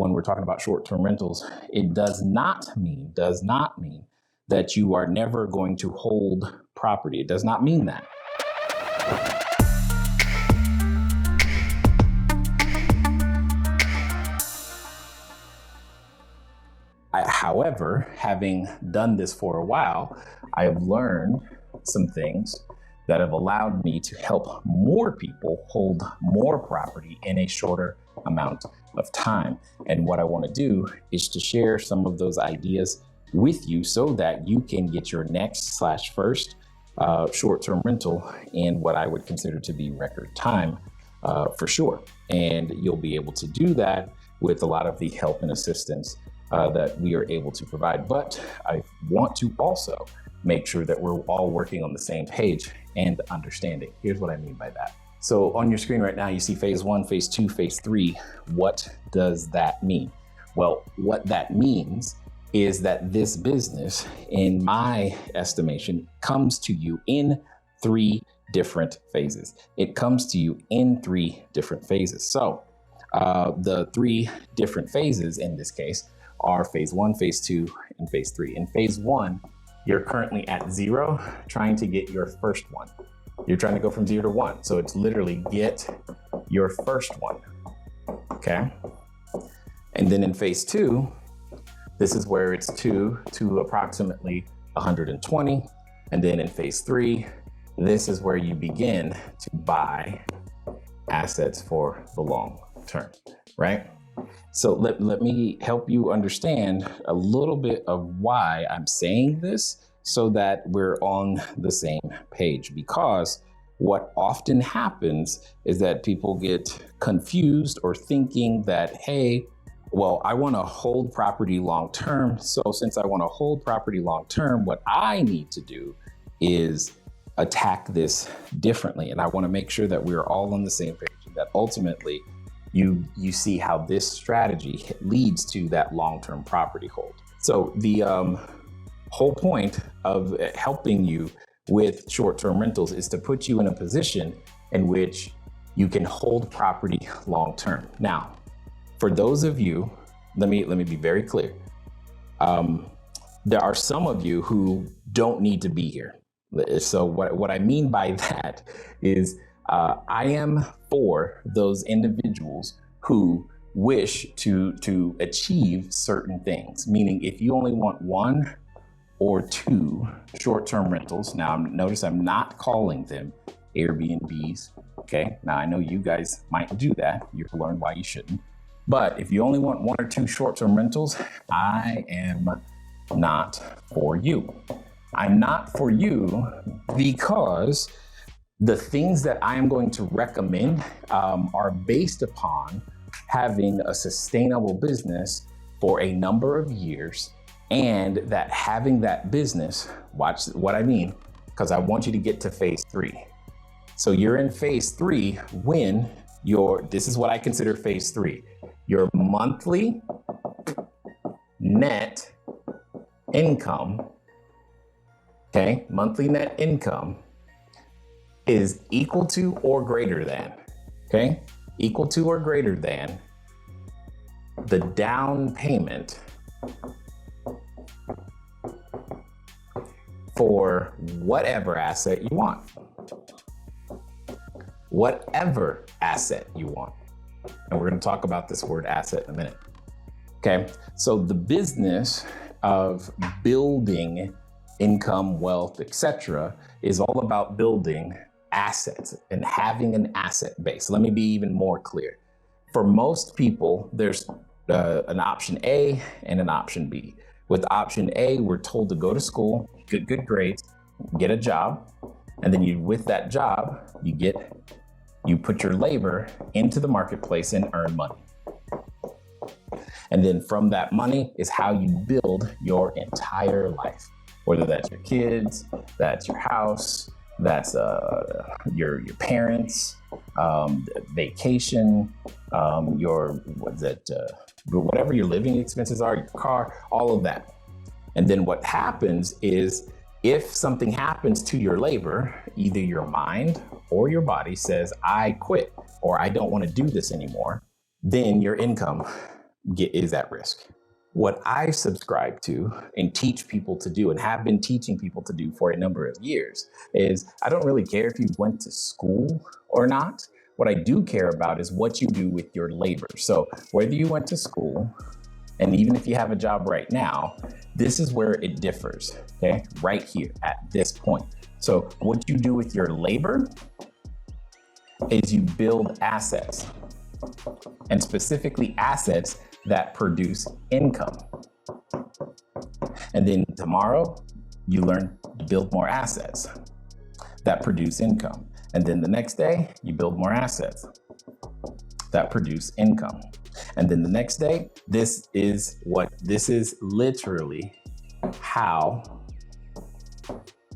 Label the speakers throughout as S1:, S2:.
S1: when we're talking about short-term rentals, it does not mean that you are never going to hold property. It does not mean that. However, having done this for a while, I have learned some things that have allowed me to help more people hold more property in a shorter amount of time. And what I want to do is to share some of those ideas with you so that you can get your next/first short-term rental in what I would consider to be record time for sure. And you'll be able to do that with a lot of the help and assistance that we are able to provide. But I want to also make sure that we're all working on the same page and understanding. Here's what I mean by that. So on your screen right now, you see phase 1, phase 2, phase 3. What does that mean? Well, what that means is that this business, in my estimation, comes to you in 3 different phases. It comes to you in 3 different phases. So the 3 different phases in this case are phase 1, phase 2, and phase 3. In phase 1, you're currently at 0, trying to get your first one. You're trying to go from 0 to 1. So it's literally get your first one, okay? And then in phase 2, this is where it's 2 to approximately 120. And then in phase 3, this is where you begin to buy assets for the long term, right? So let me help you understand a little bit of why I'm saying this so that we're on the same page. Because what often happens is that people get confused or thinking that, hey, well, I want to hold property long term. So since I want to hold property long term, what I need to do is attack this differently. And I want to make sure that we're all on the same page, and that ultimately you see how this strategy leads to that long-term property hold. So the whole point of helping you with short-term rentals is to put you in a position in which you can hold property long-term. Now, for those of you, let me be very clear. There are some of you who don't need to be here. So what I mean by that is I am for those individuals who wish to achieve certain things, meaning if you only want 1 or 2 short-term rentals. Now, notice I'm not calling them Airbnbs, okay? Now, I know you guys might do that. You've learned why you shouldn't. But if you only want 1 or 2 short-term rentals, I am not for you. I'm not for you because the things that I am going to recommend are based upon having a sustainable business for a number of years, and that having that business, watch what I mean, because I want you to get to phase 3. So you're in phase 3 when this is what I consider phase 3. Your monthly net income, okay, monthly net income is equal to or greater than, okay? Equal to or greater than the down payment for whatever asset you want. Whatever asset you want. And we're going to talk about this word asset in a minute. Okay, so the business of building income, wealth, etc., is all about building assets and having an asset base. Let me be even more clear. For most people, there's an option A and an option B. With option A, we're told to go to school, get good grades, get a job, and then with that job, you put your labor into the marketplace and earn money. And then from that money is how you build your entire life. Whether that's your kids, that's your house, that's your parents, vacation, whatever your living expenses are, your car, all of that. And then what happens is if something happens to your labor, either your mind or your body says, I quit, or I don't want to do this anymore, then your income is at risk. What I subscribe to and teach people to do and have been teaching people to do for a number of years is I don't really care if you went to school or not. What I do care about is what you do with your labor. So whether you went to school, and even if you have a job right now, this is where it differs, okay? Right here at this point. So what you do with your labor is you build assets, and specifically assets that produce income. And then tomorrow, you learn to build more assets that produce income. And then the next day, you build more assets that produce income. And then the next day, this is literally how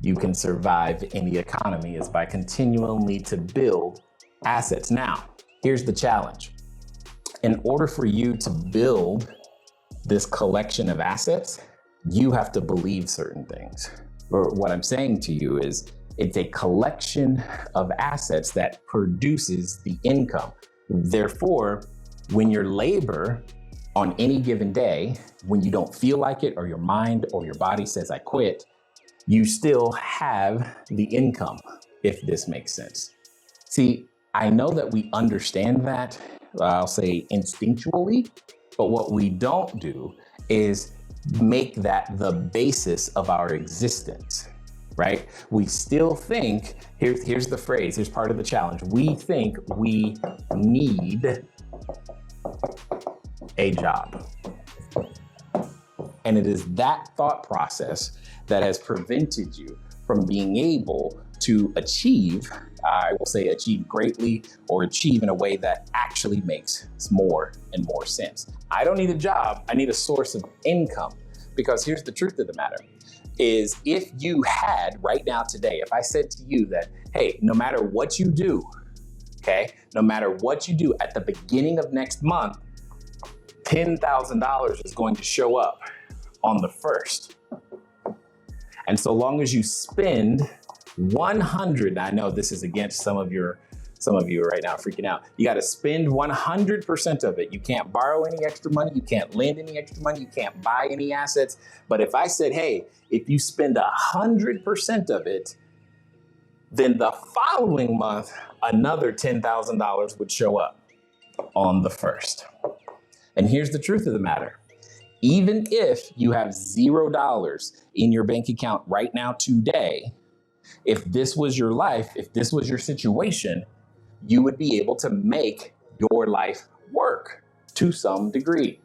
S1: you can survive in the economy, is by continually to build assets. Now, here's the challenge. In order for you to build this collection of assets, you have to believe certain things. Or what I'm saying to you is it's a collection of assets that produces the income. Therefore, when your labor on any given day, when you don't feel like it, or your mind or your body says, I quit, you still have the income, if this makes sense. See, I know that we understand that, I'll say instinctually, but what we don't do is make that the basis of our existence, right? We still think, here's the phrase, here's part of the challenge. We think we need a job. And it is that thought process that has prevented you from being able to achieve, I will say achieve greatly, or achieve in a way that actually makes more and more sense. I don't need a job, I need a source of income. Because here's the truth of the matter, is if you had right now today, if I said to you that, hey, no matter what you do, okay, no matter what you do at the beginning of next month, $10,000 is going to show up on the 1st. And so long as you spend 100, I know this is against some of you right now freaking out. You got to spend 100% of it. You can't borrow any extra money. You can't lend any extra money. You can't buy any assets. But if I said, hey, if you spend 100% of it, then the following month, another $10,000 would show up on the 1st. And here's the truth of the matter. Even if you have $0 in your bank account right now today, if this was your life, if this was your situation, you would be able to make your life work to some degree.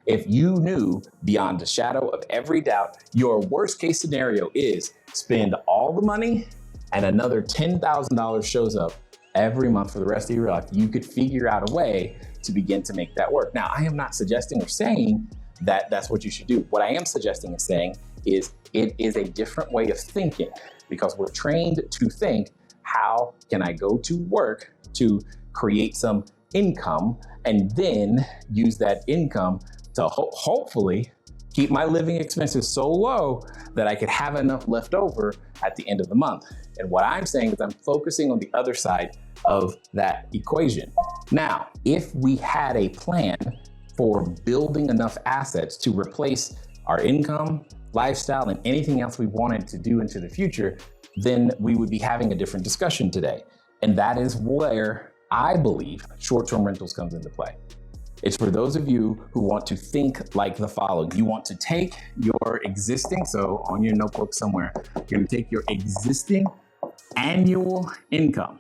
S1: If you knew beyond a shadow of every doubt, your worst case scenario is spend all the money and another $10,000 shows up every month for the rest of your life, you could figure out a way to begin to make that work. Now, I am not suggesting or saying that that's what you should do. What I am suggesting and saying is it is a different way of thinking, because we're trained to think, how can I go to work to create some income and then use that income to hopefully keep my living expenses so low that I could have enough left over at the end of the month. And what I'm saying is I'm focusing on the other side of that equation. Now, if we had a plan for building enough assets to replace our income, lifestyle, and anything else we wanted to do into the future, then we would be having a different discussion today. And that is where I believe short-term rentals comes into play. It's for those of you who want to think like the following. You want to take your existing, so on your notebook somewhere, you're gonna take your existing annual income.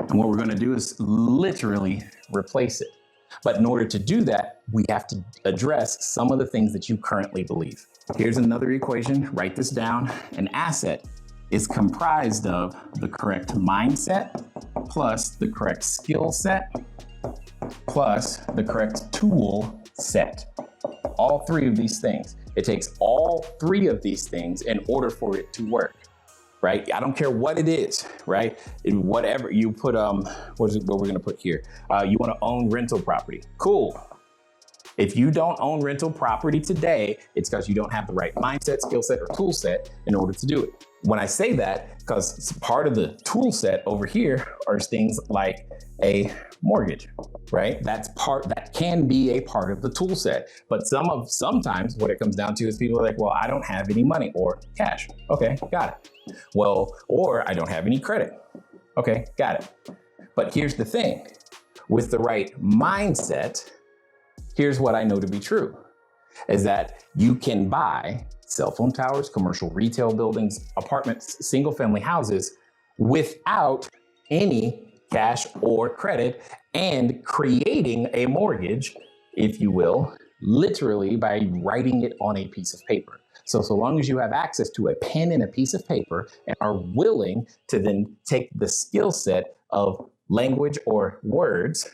S1: And what we're gonna do is literally replace it. But in order to do that, we have to address some of the things that you currently believe. Here's another equation, write this down. An asset is comprised of the correct mindset plus the correct skill set plus the correct tool set. All three of these things. It takes all three of these things in order for it to work, right? I don't care what it is, right? Whatever you put, what we're gonna put here? You wanna own rental property. Cool. If you don't own rental property today, it's because you don't have the right mindset, skill set, or tool set in order to do it. When I say that, because part of the tool set over here are things like a mortgage, right? That can be a part of the tool set. But sometimes what it comes down to is people are like, well, I don't have any money or cash. Okay, got it. Well, or I don't have any credit. Okay, got it. But here's the thing, with the right mindset, here's what I know to be true, is that you can buy cell phone towers, commercial retail buildings, apartments, single family houses without any cash or credit and creating a mortgage, if you will, literally by writing it on a piece of paper. So long as you have access to a pen and a piece of paper and are willing to then take the skill set of language or words,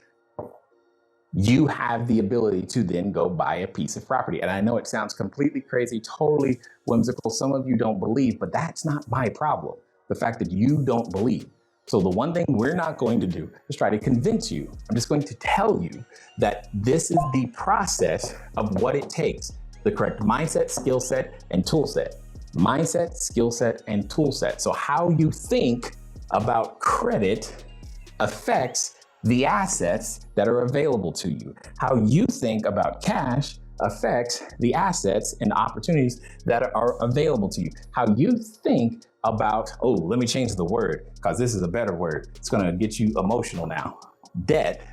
S1: you have the ability to then go buy a piece of property. And I know it sounds completely crazy, totally whimsical. Some of you don't believe, but that's not my problem. The fact that you don't believe. So the one thing we're not going to do is try to convince you. I'm just going to tell you that this is the process of what it takes. The correct mindset, skill set, and tool set. Mindset, skill set, and tool set. So how you think about credit affects the assets that are available to you. How you think about cash affects the assets and opportunities that are available to you. How you think about, oh, let me change the word because this is a better word. It's gonna get you emotional now. Debt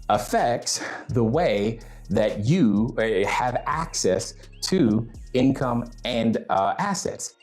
S1: affects the way that you have access to income and assets.